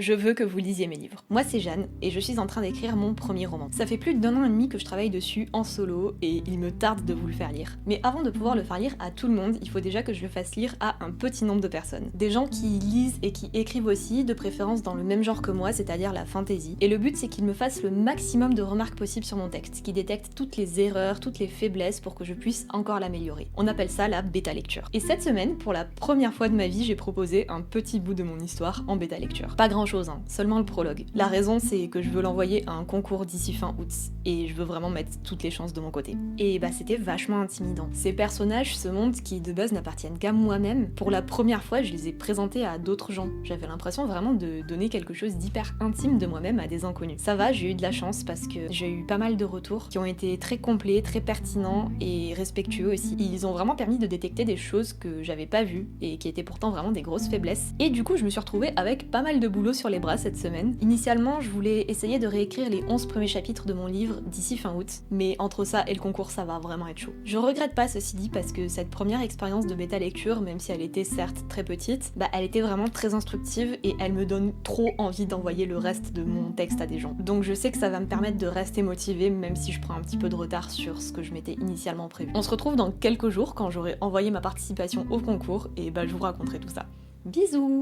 je veux que vous lisiez mes livres. Moi c'est Jeanne et je suis en train d'écrire mon premier roman. Ça fait plus d'1 an et demi que je travaille dessus en solo et il me tarde de vous le faire lire. Mais avant de pouvoir le faire lire à tout le monde, il faut déjà que je le fasse lire à un petit nombre de personnes. Des gens qui lisent et qui écrivent aussi, de préférence dans le même genre que moi, c'est-à-dire la fantasy. Et le but c'est qu'ils me fassent le maximum de remarques possibles sur mon texte, qui détectent toutes les erreurs, toutes les faiblesses pour que je puisse encore l'améliorer. On appelle ça la bêta lecture. Et cette semaine, pour la première fois de ma vie, j'ai proposé un petit bout de mon histoire en bêta lecture. Pas grand chose, hein, seulement le prologue. La raison c'est que je veux l'envoyer à un concours d'ici fin août, et je veux vraiment mettre toutes les chances de mon côté. Et bah c'était vachement intimidant. Ces personnages, ce monde qui de base n'appartiennent qu'à moi-même, pour la première fois je les ai présentés à d'autres gens. J'avais l'impression vraiment de donner quelque chose d'hyper intime de moi-même à des inconnus. Ça va, j'ai eu de la chance parce que j'ai eu pas mal de retours qui ont été très complets, très pertinents et respectueux aussi. Ils ont vraiment permis de détecter des choses que j'avais pas vues et qui étaient pourtant vraiment des grosses faiblesses. Et du coup je me suis retrouvée avec pas mal de boulot sur les bras cette semaine. Initialement je voulais essayer de réécrire les 11 premiers chapitres de mon livre d'ici fin août, mais entre ça et le concours ça va vraiment être chaud. Je regrette pas ceci dit parce que cette première expérience de bêta lecture, même si elle était certes très petite, bah elle était vraiment très instructive et elle me donne trop envie d'envoyer le reste de mon texte à des gens. Donc je sais que ça va me permettre de rester motivée même si je prends un petit peu de retard sur ce que je m'étais initialement prévu. On se retrouve dans quelques jours quand j'aurai envoyé ma participation au concours et bah je vous raconterai tout ça. Bisous!